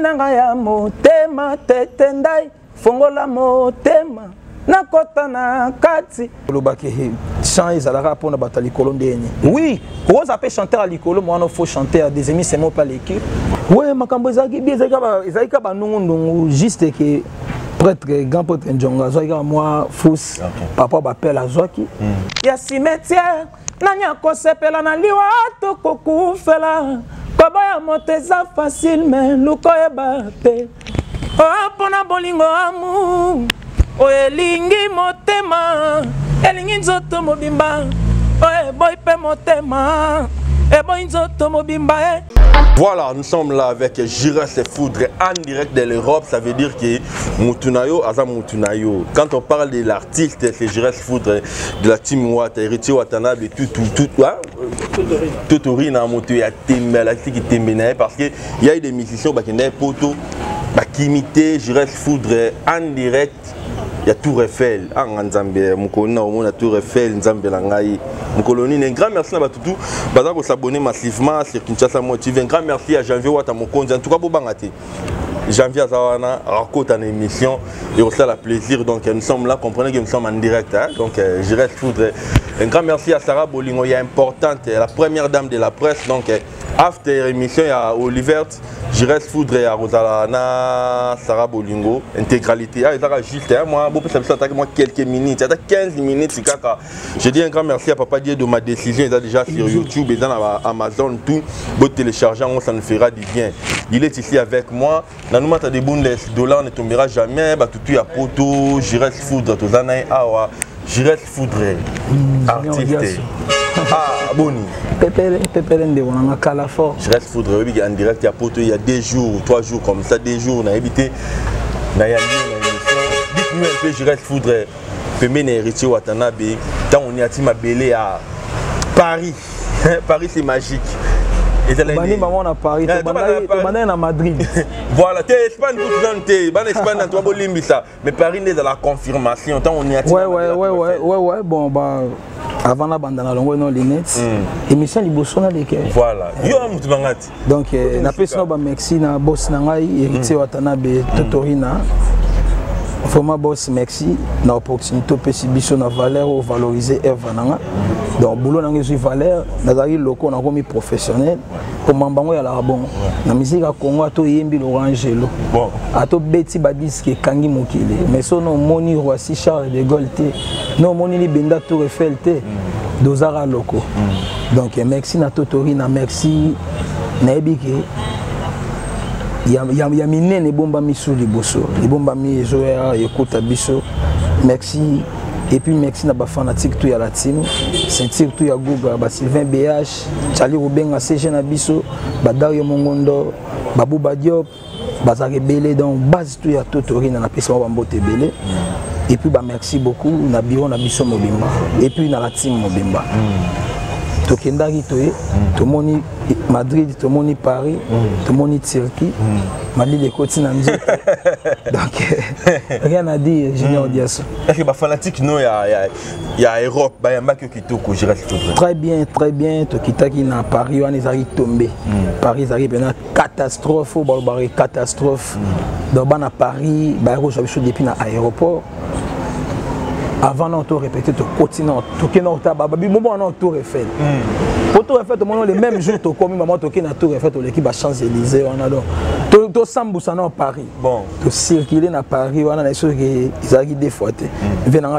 nanga ya motema tetendai fongola motema nakota na kati lobaki chant ezalaka pona bata likolo ndeni oui on appelle chanteur à likolo moi on faut chanter à des amis c'est moi pas l'équipe ouais makambo ezaki bien ezalika ba ndungu juste que prêtre grand prêtre Njonga zoika moi fous papa bapelle azwaki ya cimetière nanya kosepela na liwa to kokufela Baba moteza facile mais lukoyeba te oh pona bolingo amu o elingi motema elingi nzoto mobimba o boy pe motema e boy nzoto mobimba Voilà, nous sommes là avec Jires et Foudre en direct de l'Europe. Ça veut dire que Mutunayo, Aza Mutunayo. Quand on parle de l'artiste, c'est Jires Foudre de la team Wata, Héritier Watanabe, Totori na moto ya tembe, la qui tembe parce que il y a eu des musiciens qui ont poto, qui imitaient Jires Foudre en direct. Il y a Tour Eiffel, Nzambe, Mukona, on a Tour Eiffel, Nzambe Langai, Mukoloni. Un grand merci à Batutu, Bazar pour s'abonner massivement sur Kinshasa Motive. Un grand merci à Janvier Wata Mokonzi. En tout cas, Bobangate. Janvier Azawana raconte une émission et on a le plaisir. Donc nous sommes là, comprenez que nous sommes en direct. Hein? Donc je reste Foudre. Un grand merci à Sarah Bolingo, il est importante, la première dame de la presse. Donc after émission, il y a Oliver, je reste Foudre à Rosalana, Sarah Bolingo, intégralité. Ah, il juste, hein, moi, moi quelques minutes, il y a 15 minutes. Je dis un grand merci à Papa Dieu de ma décision. Il est déjà sur YouTube et dans Amazon, tout. Vous téléchargez, ça nous fera du bien. Il est ici avec moi. Dans nous, des bons dollars ne tombera jamais. Tout à poto, je reste Foudre, tout ça, je reste Foudre, artiste. Ah, Boni. Pépélène de Wananga Calafort. Je reste Foudre, en direct, il y a poto, il y a 2 jours, 3 jours comme ça, 2 jours, on a évité. Dites-nous un peu, je reste Foudre, Pemene Héritier Watanabe, tant on est à Timabélé à Paris. Paris, c'est magique. Bani maman à Paris, tu à Madrid. Voilà, tu es Espagne, tu es Espagne, tu es Limbisa. Mais Paris est dans la confirmation. On est à ouais, bon, bah, avant la bande, on a longué nos lunettes. Émission Liboso na lesquelles. Voilà. Donc, na personne ba merci na boss nangai Héritier Watanabe Totorina. Vraiment boss merci na opportunité pesi biso na valeur ou valoriser œuvre nanga. Donc boulot nanga je valeur nazali loko na komi professionnel pour mambango ya la bon. Na musique ya Congo to yembi l'orangelo. Bon. Ato beti ba disque kangi mokile. Mais so no moni Roissy Charles de Gaulle te. No moni li benda Tour Eiffel te. Dozara loko. Donc merci na Totori na merci na ebike. Il y a minene bomba miso liboso. Les bomba mi Joël écoute biso. Merci. Et puis merci na ba fanatique tout ya la team. Sentir tout ya Google ba Sylvain BH, Charlie Rubenga CG na biso, ba Dario Mongondo, ba Bouba Diop, ba Zare Belé donc base tout ya Totori na pesa ba mbote belé. Et puis bah merci beaucoup na bureau na biso Mobimba. Et puis na la team Mobimba. Tokendaki toye, tomoni Madrid, tomoni Paris, tomoni Turquie, Mali les côtes nanzo. Donc rien à dire, Junior Diasso. Est-ce que les fanatiques non il y a Europe, bah yamba que kitoko je reste Foudre. Très bien, Tokitaki na Paris on est arrivé tombé. Paris arrive une catastrophe, balbaré catastrophe. Donc bana Paris, bah j'avais chaud depuis na aéroport. Avant de répéter au continent, tout est en Tour Eiffel. Pour Tour Eiffel, les mêmes jours, tu as maman toqué na Tour Eiffel, l'équipe à Champs-Élysées, on a donc. Tu Samboussa à Paris. Bon. Tu circuler à Paris, on a des choses qui ont des fois. Venir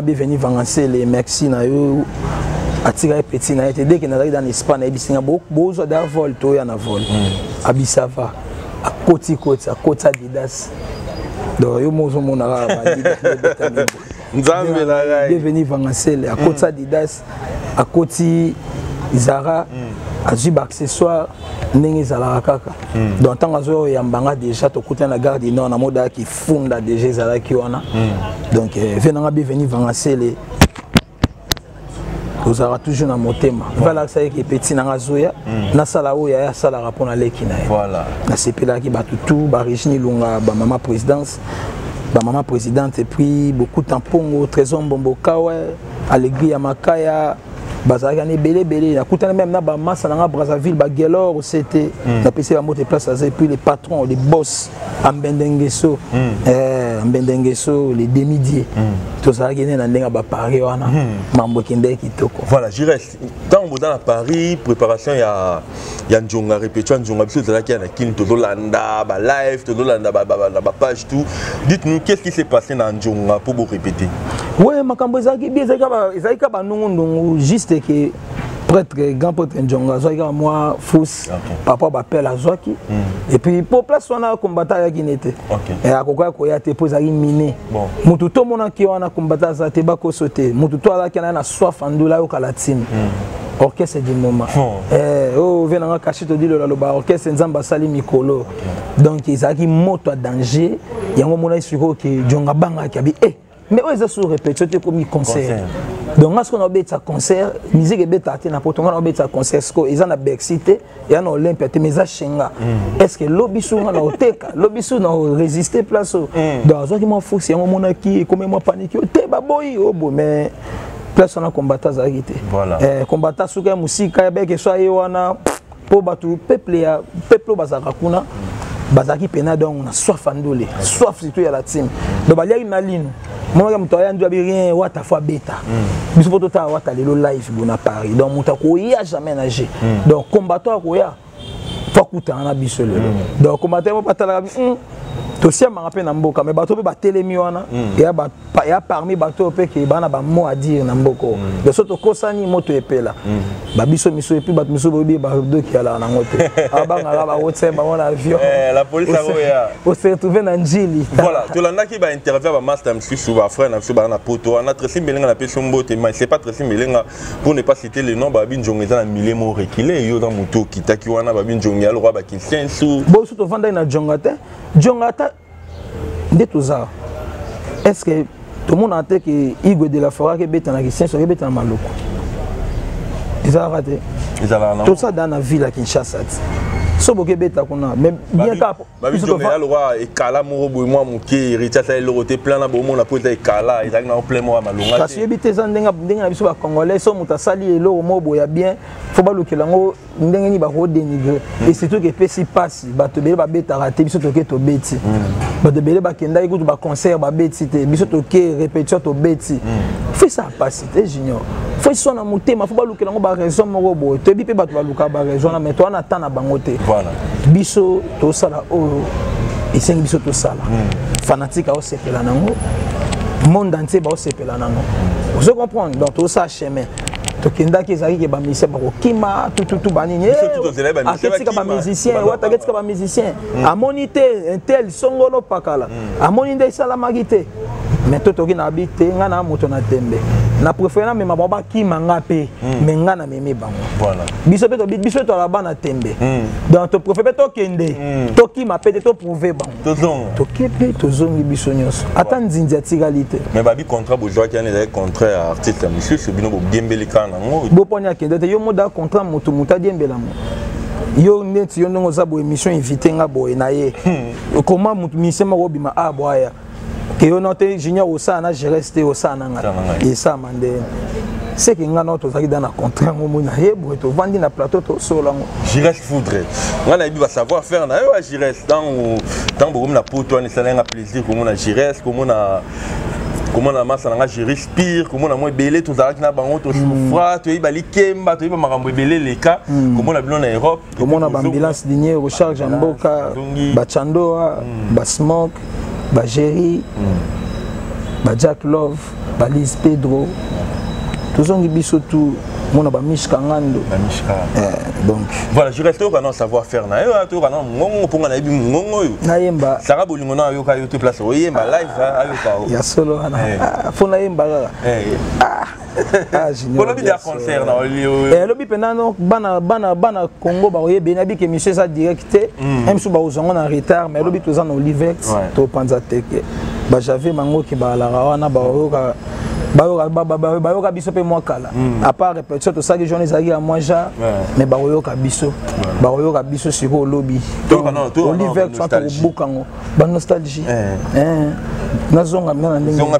avancer les merci na yo. Attirer petit na été dès que nous dans l'Espagne, il y a beaucoup de vol, tu en vol. À Bissava, à côté à Didas. Donc yo mozo monara Nzambe la gai. Devenu Vangassel à côté Didas, à côté Zara, à Zub accessoire, n'engi zala kaka. Donc tant azo yambanga déjà to côté na gare du Nord na moda qui fonda déjà zala ki wana. Donc venanga bienvenue Vangassel. Vous aurez toujours dans mon thème. Voilà, ça y est, petit dans la zoya. Na sala oya ya sala rapport à l'équina. Voilà. Na sepela qui bat tout, ba Regine Lunga, ba maman présidence, ba maman présidente et puis beaucoup de tampons, trésor bombo kawa, Allegria Makaya, bazalaki na ebele akutana même na bamasa na nga Brazzaville bagelor c'était na pesi bamoto place aza et puis les patrons les boss ambendengeso ambendengeso les demi-dieux tozalaki ne na ndenge bapari wana mambo ekende kitoko. Voilà, j'y reste. Tant dans à Paris, préparation il y a Njonga répétition Njonga biso tozalaki na kini tozolanda ba live tozolanda ba page tout. Dites-nous qu'est-ce qui s'est passé dans Njonga pour vous répéter. Ouais, makambo ezalaki bien ezalaki ba ndongo juste que prêtre grand prêtre Njonga azwaki moi fous papa bapel azwaki et puis pour place wana combattant ya kinete et akoka koya te po ezalaki mine mutu to mona ki wana combattant za te bako sauter mutu to alaki na soif andula yo kalatine orchestre du moment oh venanga caché to dilo la orchestre nzamba sali mikolo donc ezalaki moto à danger yango mona isiko ke Njonga banga ki abi mais où est-ce que répétition te comme concert donc est-ce qu'on a fait un concert musique est bête na poto on a fait un concertsko ils en a bexité et en Olympia te meza chenga est-ce que lobisu na oteka lobisu na résister place donc zo ki mo fou si on monaki comme moi panique te baboyi obo mais place on a combattant za été voilà combattant suka musique ya beke so wana po batu peuple bazaka kuna bazaki pena donc on a soif andole soif surtout ya la team donc baliaki na lino moi muto ya ndu rien wata fa beta biso poto ta wata lelo live bona Paris donc muta ko ya jamais nager donc combattant ko ya fa kuta na biso lelo donc combattant patala to sia ma rappel na mboka mais bato be ba telemi wana ya parmi bato pe ke bana ba mot à dire na mboko de soto kosani moto epela ba biso miso et puis bato miso bobi ba do ki ala na ngote abanga ba wotse ba wana avion la police aroya on s'est retrouvé na njili voilà to landa ki ba interview ba master monsieur sou ba frère na sou ba na poto na Tracy Melenga na peso mbote mais c'est pas Tracy Melenga pour ne pas citer le nom ba bin Njonga na mille mo reculé yo dans moto kitaki wana ba bin Njonga le roi ba Christian sou bo soto vanda na Njonga te Njonga ta de tout ça est-ce que tout le monde a dit que Igwe de la Forêt qui est en Christian soit en Maloko ils ont raté tout ça dans la ville à Kinshasa so boke beta kuna mais bien ka biso to ya le roi et kala moro boy moi muke héritier ça le roté plein na bomo na pose e kala ils na plein moi malonga parce que bité za ndenga na biso ba congolais so muta sali elo mo boya bien faut ba lokela ngo ndenge ni ba ko dénigrer et surtout que pesi passe ba to bele ba beta raté biso to ke to beti ba de bele ba kenda ikutu ba concert ba beti te biso to ke répétition to beti fait ça passe te junior faut son na mutema faut ba lokela ngo ba raison mo boy to bi pe ba to ba luka ba raison na mais to na tana bango te voilà biso to sala o esengi biso to sala fanatique au sepela nango monde entier ba au sepela nango vous comprenez donc to ça chemin to kenda ki ezali ke ba musicien ba kokima tout banini aketika ba musicien wata ketika ba musicien amonité intel songolo pakala amoni nde sala magite mais toto ki na habité nga na moto na tembe na préféré na mema ba kima nga pe mais nga na meme bango voilà biso to la bana tembe donc to préféré to kende to kima pe to prouver bango to kepe to zongi biso nyos ata nzinzi atigalité mais babi contrat bourgeois qui est contrat artiste monsieur c'est bino bo gembeli kana ngo bo ponya kende te yo moda contrat moto muta diembela mo yo neti yo ndongo za bo émission invité nga boy na ye comment mutu misema ko bima aboya que yo noté junior au sana je resté au sana et ça mandé c'est que nga noto zaki dans la contrat ngo na yebo to vandi na plateau to solango Jires Foudre nga na biba savoir faire na yo Jires dans bo na poto ni ça na plaisir comme na Jires comme na massa na je respire comme na moi belé to zaki na bango to souffra to ibali kemba to iba makambo belé les cas comme na bilo na Europe comme na ambulance dinier recharge en boka ba chandoa ba smoke ba Jerry ba Jack Love ba Liz Pedro tozongi biso tout mona ba Mishka Ngando donc voilà je reste au canon savoir faire na yo to canon ngongo ponga na ibi ngongo yo na yemba sara bolingo na yo ka yo to place o yemba live ayo ka ya solo ana fona yemba Pour le bien concert na le bi penano bana Congo ba oyebe na bi ke monsieur ça directé même sous ba ozongo na retard mais le bi tozana Olivex to panza teke ba j'avais mango ki ba la wana ba oyoka bayoka biso pe moi kala à part répétition to ça que journée zaki à moi ja mais bayoka biso sur au lobby Olivex to bukango ba nostalgie nazonga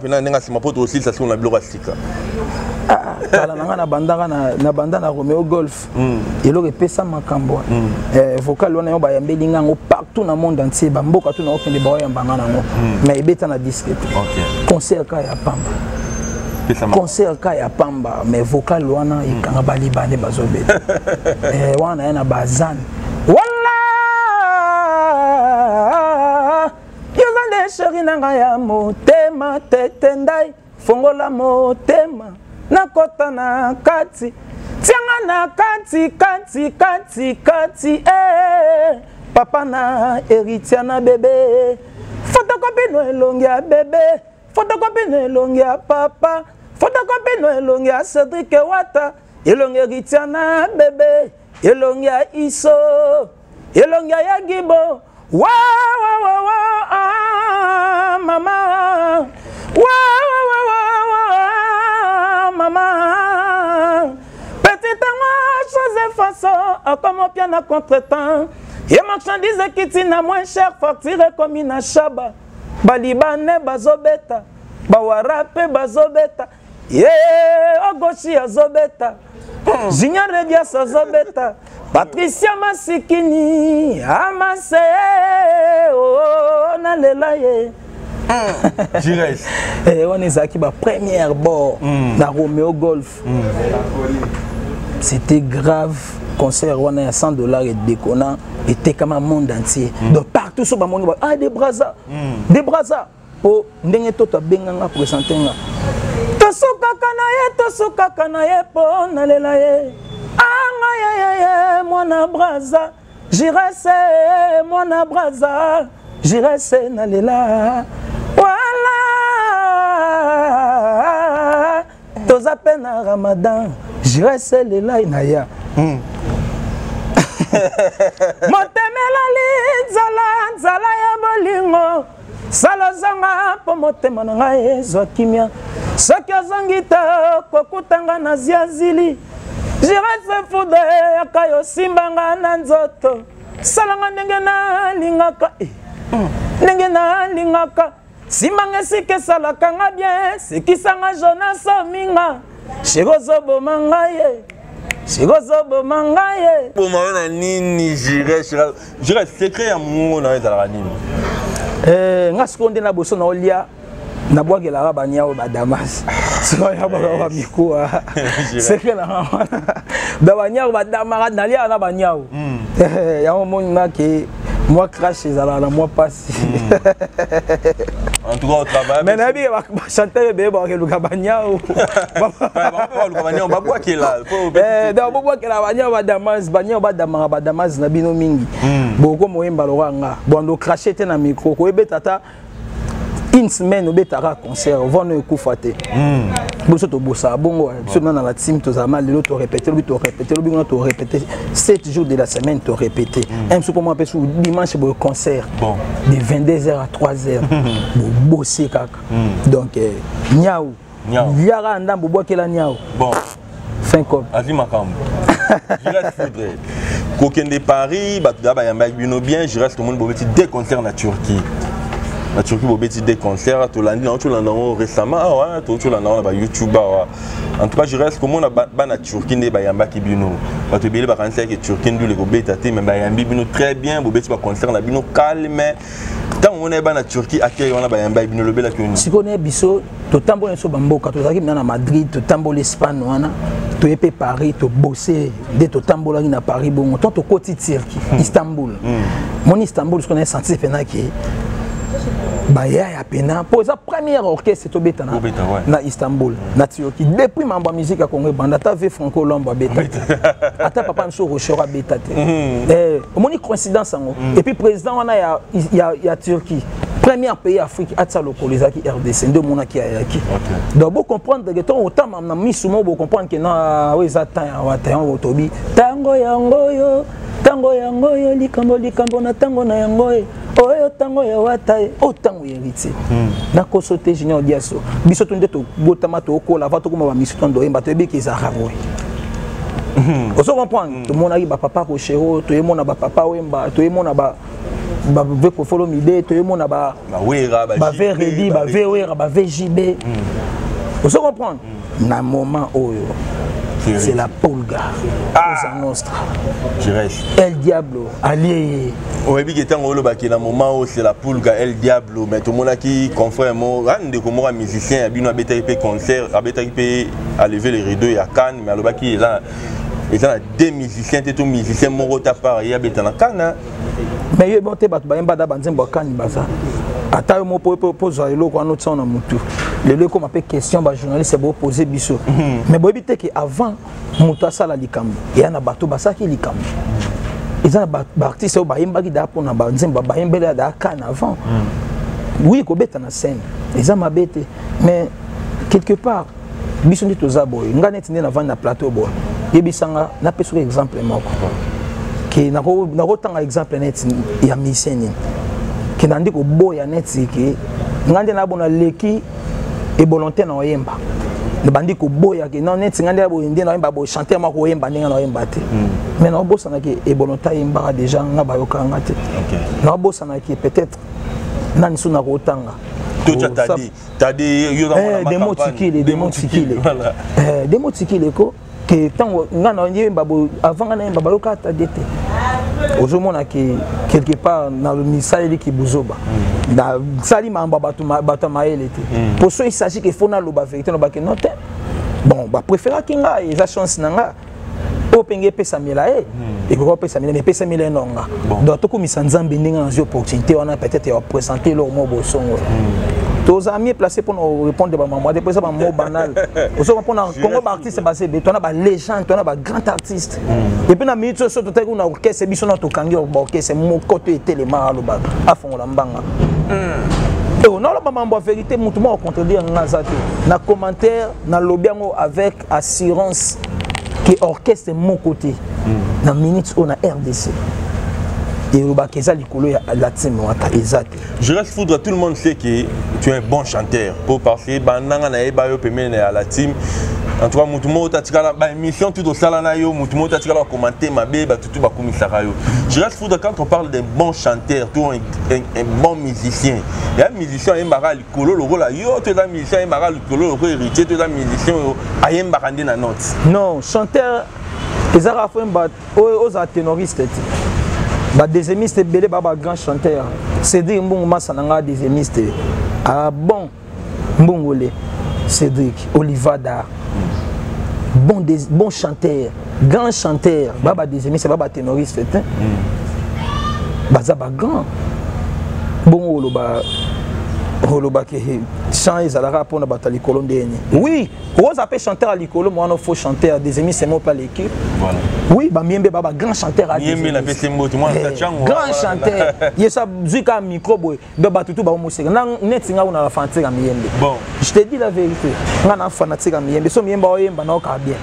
pena ndinga sima poto aussi ça sur la blora sika kala nanga na banda na Romeo Golf eloko epesa makambo vocal wana yo bayambeli ngango partout na monde entier bamboka tu na okende baoyambanga nango mais ebeta na disque concert ka ya pamba concert ka ya pamba mais vocal wana ikanga balibane bazobeta wana yana bazan wala yozande chéri nanga ya motema tetendai fongola motema nakota na kati tianga na kati papa na héritia na bébé photocopie no elongi ya bébé photocopie no elongi ya papa photocopie no elongi ya Cédric Wata elongi héritia na bébé elongi ya Iso elongi ya Gibo wa mama maman, petite moi, chose façon, à comme au piano contre-temps. Et marchandise qui tina moins cher, facture comme une chaba. Balibane bazobeta, bawarape bazobeta. Yeah, ogoshi azobeta. Junior Rebias azobeta. Patricia Masikini, amase, oh, nalelaye. Jires. On est à la première bord dans Romeo Golf. C'était grave. Concert, on a $100 et déconnant. Était comme un monde entier. Donc partout sur le monde, ah, des brazas. Des brazas. Oh, n'engue toto benganga présenté nga. Tosuka kanaye po nalelaye. Ah, mwana braza. Jires, mwana braza. Jires nalela. Voilà, toza pena Ramadan, j'irai celle là inaya. Motemela li zala ya bolingo, salozanga po motema na ngai ezokimia. Soki ozongita kokutanga na ziazili, j'irai se foudre akayo simbanga na nzoto. Salanga ndenge na lingaka, ndenge na lingaka. Simanga sike salakanga bien, sikisanga Jonas Ominga. Shigozobo mangaye. Shigozobo mangaye. Pour moi na nini Jires secret ya mungu na ezala nini. Ngasiko ndena boso na olia na bwagela ba nyao ba Damas. So ya ba mikuwa. Secret na ba nyao ba Damas na lia na ba nyao. Ya mona ke moi crash ezala na moi passe. En tout cas au travail. Mais nabi ba chanter be ba ke luka banyao. Ba luka banyao ba bwa ke la. Da bo bwa ke la banyao ba Damas na bino mingi. Boko moyemba loranga. Bondo cracher te na micro ko ebetata une semaine obetaka concert vont ekufa te. Boso to bossa bongo biso na la team to za mal to répéter to répéter 7 jours de la semaine to répéter. Un sou comment peut sou dimanche pour concert. Bon, de 22h à 3h. Bo bosser kaka. Donc nyao. Yara ndambo bwakela nyao. Bon. Fin cop. Azli makambo. Je reste Foudre. Kokende Paris, ba yamba bino bien, je reste tout le monde bobeti des concerts na Turquie. La Turquie bobeti des concerts, tout l'année récemment, tout l'année ba YouTube. En tout cas, je reste comme on a ba na Turquie ne ba yamba ki bino. Ba te bele ba kanser que Turquie ndu le bobeta te mais ba yambi bino très bien, bobeti ba concert na bino calme. Tant on est ba na Turquie accueil on a ba yamba bino le bela ki on. Si connaît biso, to tambola so bamboka, to zaki na Madrid, to tambola Espagne wana. To épé Paris, to bosser, de to tambola na Paris bon, to koti Turquie, Istanbul. Mon Istanbul, ce qu'on a senti pena ki Baya ya pena pour sa première orchestre to betana na Istanbul na Turquie depuis mamba musique à Congo banda ta ve Franco Lomba beta ata papa nso rochera beta te moni coïncidence ngo et puis président wana ya Turquie premier pays Afrique atsa localisaki RDC ndo mona ki ayaki donc vous comprendre que ton autant na misumo vous comprendre que na weza tan wa tan otobi tango yango yo likambo na tango na yango oyo tango ya wataye o tango héritier na kosote junior diaso biso tunde to botama to kola va to kuma ba miso tondo emba to ebiki za rawo oso comprendre to mona ba papa ko chero to emona ba papa wemba to emona ba veko follow mide to emona ba wera ba veredi ba vewera ba VJB oso comprendre na moment oyo c'est la Pulga Cosa Nostra je reste El Diablo allié oui bi ketango lo ba na moment où c'est la Pulga El Diablo mais tout le monde qui confrère mo ande ko mo musicien abino abeta pe concert abeta pe à lever les rideaux et à Cannes mais aloba qui est là et là deux musiciens tout musicien mo ta part ya beta na Cannes mais yo bon te bat ba yamba da banzembo Cannes baza ata yo mo pose eloko ano tsona mutu lelo comme appelle question ba journaliste bo poser biso mais bo bité que avant mutu asala likambo ya na bato basaki likambo ils ba artiste ba yamba ki da pona ba nzemba ba yembele da Cannes avant oui ko beta na scène ils a mabete mais quelque part biso ndi toza boy ngane tinde na vendre na plateau boy yebisanga na peso exemple moko que na ko tanga exemple net ya miseni que nandi ko boya net que ngande na bona leki et volonté na oyemba ne bandi ko boya que non net ngande bo inde na oyemba bo chanter ma ko oyemba ninga na oyemba te mais na bossa na que et volonté yemba déjà nga ba yoka ngate na bossa na que peut-être nani suna ko tanga t'as dit yo dans des mots tikile des mots tikile ko que tant ngana yemba bo avant ngana yemba ba yoka ta dete ozomona que quelque part dans le misali qui buzoba da sali mamba batu maele te pour ça il s'agit que faut na loba vérité no ba que non bon ba préférer kinga et sa chance nanga o penge pesa mila et ko pesa mila mais pesa mila nonga donc to ko misanzambe ndinga na opportunité on a peut-être à présenter leur mot bosongo tous amis placés pour nous répondre à maman depuis ça un mot banal aussi pour na Congo artiste basé on a ba légende on a ba grand artiste et puis na minute so to te ko na orchestre biso na to kangi orchestre mo côté tellement aloba afon la mbanga et on a la maman vérité mutu mo contredire ngazate na commentaire na lobiango avec assurance que orchestre mon côté na minute on a RDC. Je reste foudre, tout le monde sait que tu es un bon chanteur. Pour passer, à la team. En tout cas, émission tout au salanayo, commenter ma bébé, tout je reste foudre quand on parle d'un bon chanteur, un bon musicien. Il y a un musicien, il y a un musicien, héritier, il y a un musicien, il y a un note. Non, chanteur, ils ont un ténoriste. Bah désémiste belé baba grand chanteur Cédric Mbongo Massananga désémiste ah bon Mbongolé Cédric Olivada bon chanteur grand chanteur baba désémiste baba ténoriste baza ba grand bon oloba ke chant ezalaka pona batali kolondeni oui on appelle chanteur à l'école moi on faut chanteur des émissions c'est moi pas l'équipe voilà oui ba miembe baba grand chanteur à miembe la pese mboto moi tchango grand chanteur yesa zuka micro boy do batutu ba musika na netinga una la fantika miembe bon je te dis la vérité ngana fanatika miembe so miemba oyemba na ka bien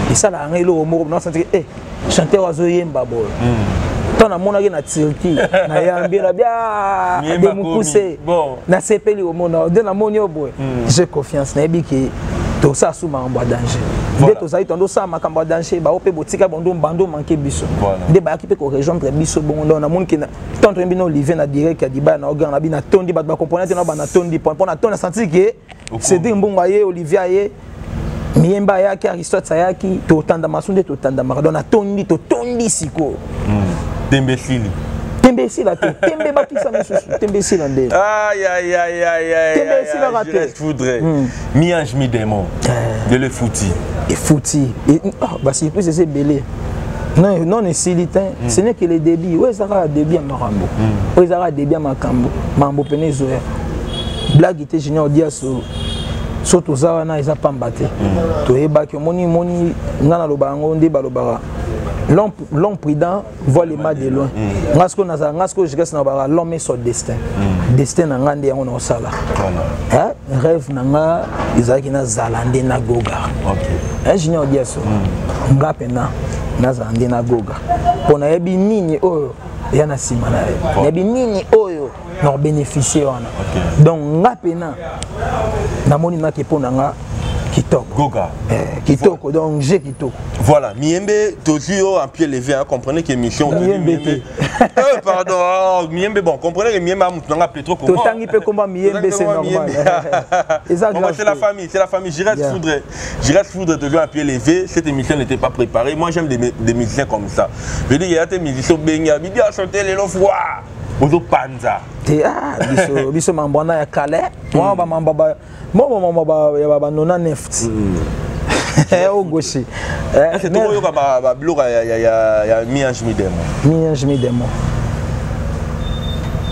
et ça la ngelo mo na sentir chanteur azoyemba boy tant na mona na tilki na yambi na bia de mukuse na sepeli au mona de na moni oboy j'ai confiance na ebiki to ça sous ma en danger de to ça itondo ça ma kamba danger ba ope botika bondo bando manquer biso de ba ki pe ko rejoindre biso bondo na moni ki na tonto mbino Olivier na direct ya diba na organ na bina tondi ba comprendre na ba na tondi pour na ton senti que c'est dit mbongo aye Olivier aye miemba yaki Aristote sayaki to tanda masunde to tanda maradona tondi to tondi siko Tembesili. Tembesili, tembe bakisa misusu, tembesili ande. Aïe aïe aïe aïe aïe. Tembesili la raté. Je voudrais. Mi-ange mi-démon. De le fouti. Et fouti. Bah c'est plus c'est belé. Non, non, c'est litin. Ce n'est que les débits. Où est-ce que débit à Marambo? Où est-ce que débit à Makambo? Mambo Penezoé. Blague était junior diaso. Soto zawana ils a pas mbatté. To eba que moni ngana lobango ndi balobara. L'homme prudent voit les mal de loin. Ngasko je reste na l'homme est son destin. Destin na ngande on o sala. Hein? Rêve nanga izaki na zalande na goga. OK. Junior diaso. Ngapena na zalande na goga. Pona yebi nini oyo yana sima na yebi nini oyo na bénéficier wana. Donc ngapena na moni na kepona nga kitoko. Goga. Kitoko, donc j'ai kitoko. Voilà, Miembe, Tozio en pied levé, comprenez que mission Miembe. Pardon, Miembe, bon, comprenez que Miembe a appelé trop comment. Tout le temps, Miembe, c'est normal. C'est la famille, J'irais Foudre devient un pied levé. Cette émission n'était pas préparée. Moi, j'aime des musiciens comme ça. Je dis, il y a des musiciens Benga, il y a chanté les lois. Ozo Panza. Biso mambona ya kale. Moi, ba nona neft. Au gauche. C'est trop yo ba bloga ya miange midemo. Miange midemo.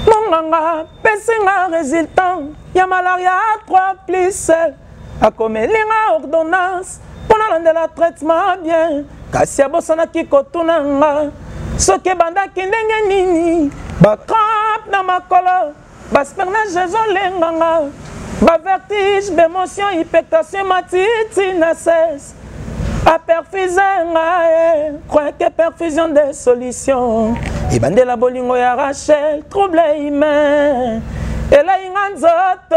Monganga pesinga résultat ya malaria 3+. Akomelinga ordonnance pour la traitement bien. Kasi abosana kikotuna nga. Soki bandaki ndenge nini ba crampe na makolo baspernage ezolenganga ba vertige bémotion hypectation matiti na cesse a perfusion croyez que perfusion des solutions ebandela bolingo ya Rachel trouble humain elainga nzoto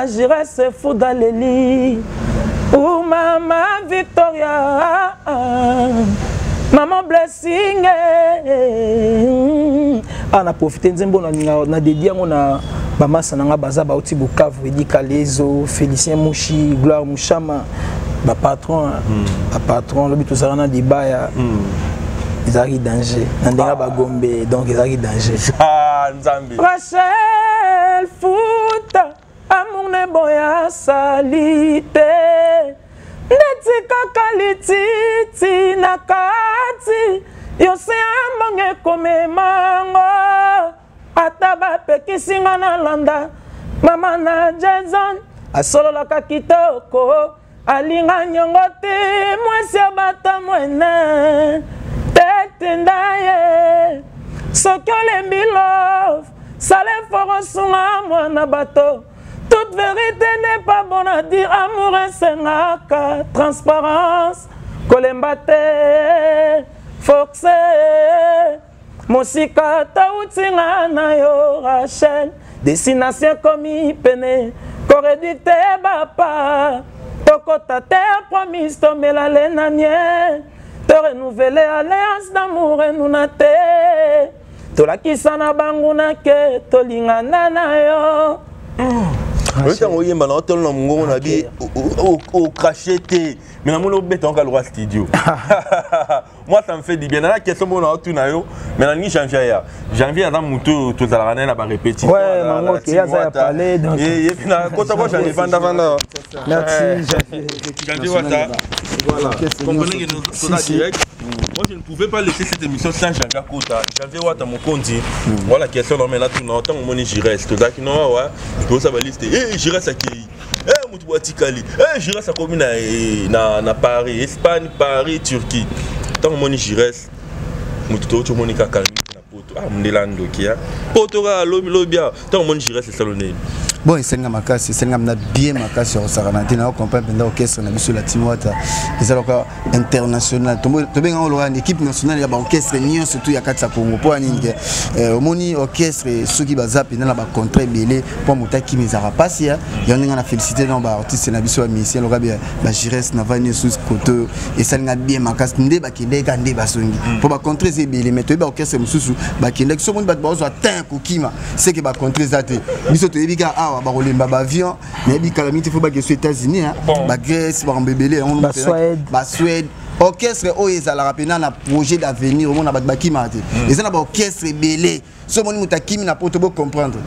j'irai se fou dans les lits. Oh maman Victoria, maman blessing. On a profité de Zembo, on a dédié à Bamasa Nanga Baza Bauti Bukavu, Edi Kalezo, Félicien Mouchi, Gloire Mouchama, patron, le but tout ça, Dibaya. Ils arrivent danger. Nandera Bagombe, donc ils arrivent danger. Rachel Foot. Amour ne boya salite Netika kalititi nakati Yose ambonge kome mango Ataba pekisinga na landa Mama na Jason Asolo laka kitoko Alinga nyongote Mwesi abata mwene Tete ndaye Sokyo lembi love Sale foro sunga mwana bato Toute vérité n'est pas bonne à dire. Amour et senaka, transparence, kolembate, forcé. Mosika taoutinga na yo Rachel. Destination commis pene, corrédité bapa. Toko ta terre promise, tomber la laine à mienne. Te renouveler alliance d'amour et nous nate. Tola kisana banguna ke, tolinga na yo. Oui, quand on y est maintenant, on a dit au cracheté, mais on a dit on a le studio. Moi, ça me fait du bien. Dans la question, on a tout naïo, mais dans le janvier, janvier, on a monté tout à la répétition. Ouais, maman, qui a parlé. Et puis, quand on j'en ai vendu. Merci, janvier. Voilà. Comprenez que nous sommes direct. Moi, je ne pouvais pas laisser cette émission sans Janvier Kota. Janvier Wata mon compte. Voilà, question non mais là tout temps mon j'y reste. Tout d'accord non ouais. Tout ça va lister. J'y reste à qui? Moutouati Kali. J'y reste à commune na Paris, Espagne, Paris, Turquie. Tant mon j'y reste. Moutouto tu Monica Kalmi na Poto. Mdelando kia. Poto ga lobia. Tant mon j'y reste salonné. Bon, c'est un makasi, c'est un bien makasi sur Saranati, on comprend pendant l'orchestre, on a vu sur la Timouata, les allocs internationaux. Tu bien en équipe nationale, il y a un orchestre, surtout il y a 4 Congo. Pour un moni orchestre, ceux qui basent dans la contrat belé, pour monter qui mes arapas, il y a une félicité dans l'artiste, c'est un avis sur la mission, le rabia, Jires, Navani, sous côté, et ça n'a bien makasi, n'est pas qu'il est gandé basongi. Pour ma contrat, c'est belé, mais tu es orchestre, sous, qui est, ce monde bat bazo atteint Kokima, c'est que ma contrat, c'est barolemba avion mais bi calamité faut ba que aux États-Unis ba Grèce ba mbebele on ba Suède orchestre o ezala rapena na projet d'avenir on a ba kimate et ça na ba orchestre belé ce moni mutakimi na poto bo comprendre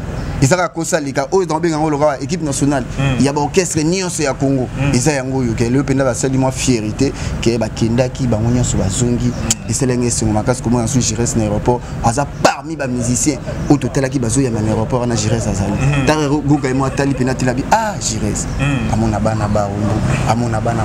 ezaka kosa lika o dans benga ngolo équipe nationale il y a ba orchestre nyonso ya Congo eza yango yo ke le penda ba sali moi fierté ke ba kendaki ba nyonso ba zongi et c'est l'engagement sur makasi comment on Jires na aéroport aza parmi ba musiciens au total qui bazo ya na aéroport na Jires azali tare goga moi tali penati labi Jires amona bana ba amona bana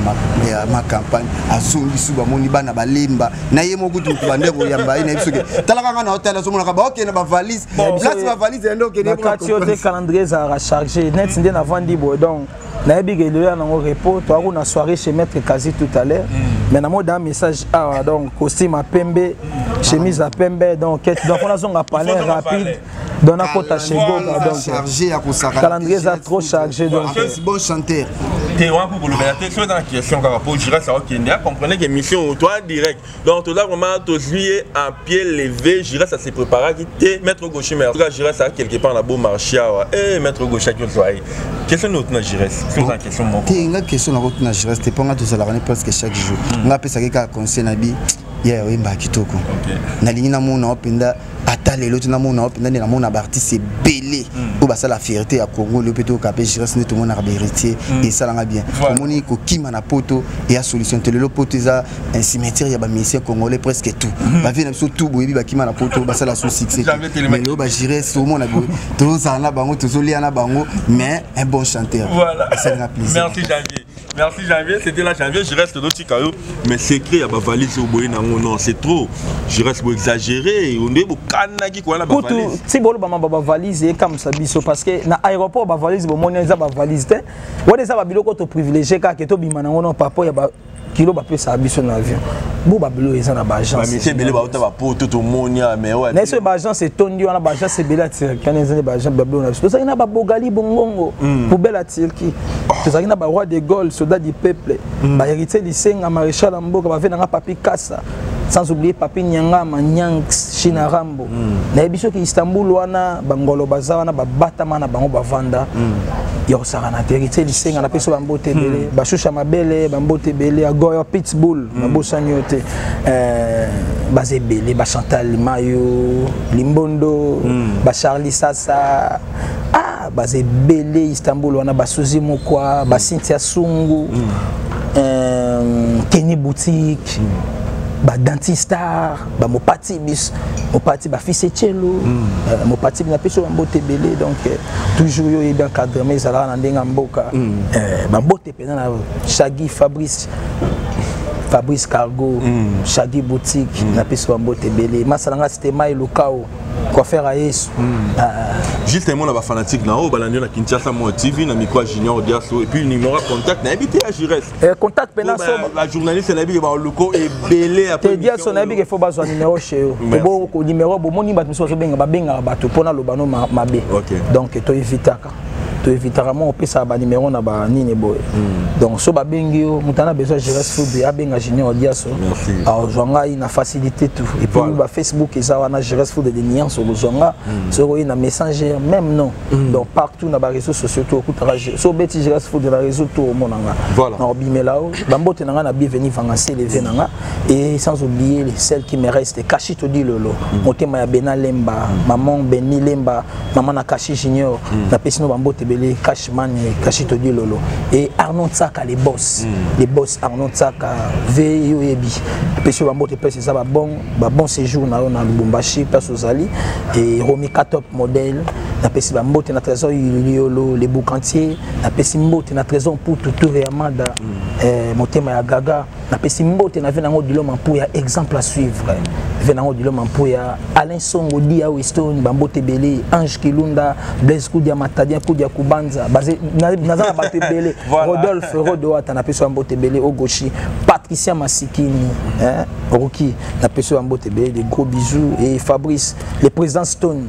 ma campagne azongi su ba moni bana balemba na ye moko tu bandeko yamba ina bisoke talaka nga na hotel azomona ka ba OK na ba valise place ba valise endo ke ne ba calendrier ça a chargé net ndé na vandi bo donc na ebiga le ya nango repos to ako na soirée chez maître Kazi tout à l'heure mais na mo da message donc costume à pembe chemise à pembe donc on a son parler rapide Dans la côte à Chego, chargé à Kosaka. Calendrier est trop chargé. Donc, c'est bon chanteur. Tu es pour le mettre sur la question par rapport au Jira, ça va comprenez que mission toi direct. Donc, tu as vraiment tous juillet en pied levé, Jira, ça s'est préparé, qui était maître gaucher, mais en tout cas, Jira, ça quelque part dans le beau marché. Et maître gaucher, qui est question de notre Jira, c'est une question. Une question de notre Jira, c'était pas tout ça, la presque chaque jour. On a appelé ça quelqu'un conseil nabi. Yeah, oui, bah, kitoko. Nalingi na mona openda atale l'autre na mona openda na mona barti c'est belé. Ou bah ça la fierté à Congo le péto capé je reste tout mon arbre héritier et ça l'a bien. Komoni ko kima na poto et a solution tele le poto ça un cimetière ya ba mission congolais presque tout. Ba vie na biso tout boyebi ba kima na poto ba ça la sous succès. Mais le ba j'irai sur mon abo. Tout ça na bango tout lia na bango mais un bon chanteur. Voilà. Ça n'a plaisir. Merci Janvier. Merci Janvier, c'était la Janvier, je reste d'autres cailloux, mais c'est écrit à ma valise au bout non, c'est trop. Je reste pour exagérer, on est au Kanaki quoi la valise. Si bolo ba valise et comme ça biso parce que na aéroport ba valise bo monnaie za ba valise te. Wode ça ba biloko to privilégié ka ke to bimana ngono papa ya ba kilo ba pesa biso na avion. Bo ba bilo eza na ba agence. Ba monsieur belé ba ba poto to monia mais ouais. Na so ba agence c'est tondi wana ba agence c'est bela tir kana eza ba agence ba bilo na. To ça ina ba bogali bongongo pour bela tirki. To ça ina ba roi de Gaulle soldat du peuple. Ba héritier lycéen maréchal Mboka ba vena papi Kassa. Sans oublier papi Nyanga Manyang China Rambo. Na biso ki Istanbul wana bangolo baza wana ba batama na bango ba vanda. Yo sarana héritier lycéen na peso ba mbote belé, ba shusha mabele ba mbote belé a Goya Pitbull, ba bosanyote. Basé belé ba Chantal Mayo, Limbondo, ba Charlie Sasa. Ah, basé belé Istanbul wana ba Suzy Mokwa, ba Cynthia Sungu. Kenny Boutique. Ba Dantistar, ba Mopati bis, Mopati ba fils Etielo, Mopati na peso mbote belé donc toujours yo bien cadre mais ça là na ndenga mboka. Ba mbote pena na Shaggy Fabrice Cargo, Shaggy Boutique na peso mbote belé. Masalanga c'était Mai Lukao. Quoi faire à Yesu. Justement, on a fanatique na na Kinshasa mo TV na micro Junior Diaso et puis le numéro de contact na habité à Jires. Contact pena la journaliste na bi ba loko et belé après. Diaso na bi ke faut besoin numéro chez eux. Bo ko numéro bo moni bat miso so benga ba bato pona lobano mabe. Donc to évitaka. To évitera mon pesa ba numéro na ba nini boy. Donc so ba bengi yo mutana besoin Jires Food a benga Junior Diaso. Alors zonga ina facilité tout et puis ba Facebook et ça wana Jires Food de nian sur le zonga sur une messenger même non. Donc partout na ba réseaux sociaux tout kutara so beti Jires Food de la réseau tout au monanga. Voilà. Na obimelao ba mbote nanga na bienvenue vangancé les venanga et sans oublier celles qui me restent Kashito di lolo. Motema ya Bena Lemba, maman Beni Lemba, maman na Kashi Junior, na pesino ba mbote belé Cashman Kashito di lolo et Arnaud Tsaka les boss Arnaud Tsaka veyo yebi pesio ba mbote pese ça ba bon séjour na Lubumbashi place Ozali et Romi Katop modèle na pesi ba mbote na trésor yolo les boucantiers na pesi mbote na trésor pour tout Amada motema ya Gaga na pesi mbote na venango diloma pour ya exemple à suivre venango diloma pour ya Alain Songo dia Weston ba mbote belé Ange Kilunda Blaise Koudia Matadia Koudia Kubanza basé nazana ba belé Rodolphe Rodoata na pesi mbote belé Ogoshi Patricia Masikini Rocky na pesi mbote belé des gros bisous et Fabrice le président Stone.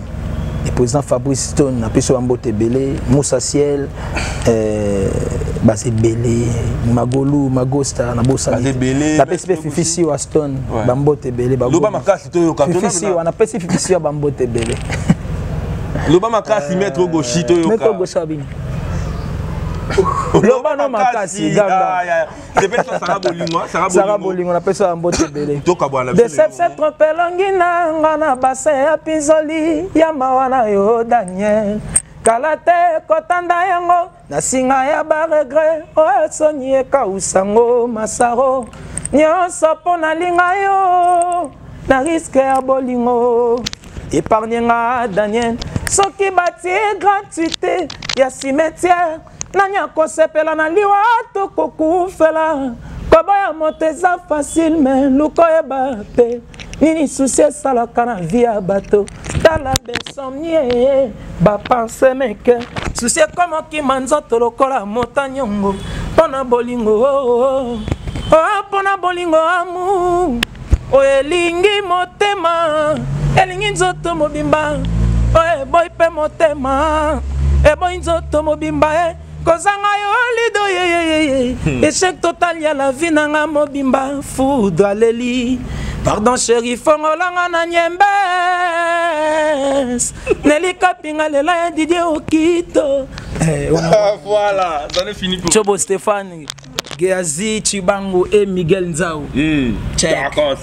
Le président Fabrice Stone na peso mbote belé Moussa Ciel basé belé Magolou Magosta na bossa na peso Fifisi wa Stone ba mbote belé ba loba makasi to yo katona Fifisi wana peso Fifisi ba mbote belé loba makasi maître Goshi to yo maître Goshabini loba no makasi ganga c'est pas Sarah Bolingo na peso mbote belé to kabwana de cette trompelangina ngana bassin ya pinzoli ya mawana yo Daniel kalate kotanda yango na singa ya ba regret o soni ekausango masaro nyonso pona linga yo na risque ya bolingo épargne nga Daniel soki bati gratuité ya cimetière nanya kosepela na liwa to kokufela koboya moto eza facile mais lukoyeba te nini souci esalaka na vie ya bato tala besomnie bapense meke souci ekomokima nzoto lokola motanyongo mpona bolingo mpona bolingo amu oyo elingi motema elingi nzoto mobimba oye boy pe motema e boy nzoto mobimba kozanga yo lido ye échec total ya la vie nanga mobimba foudre aleli pardon chéri fongolanga na nyembes nelika pinga lela ya Didier Okito voilà ça est fini pour Chobo Stéphane Geazi Chibango et Miguel Nzao d'accord.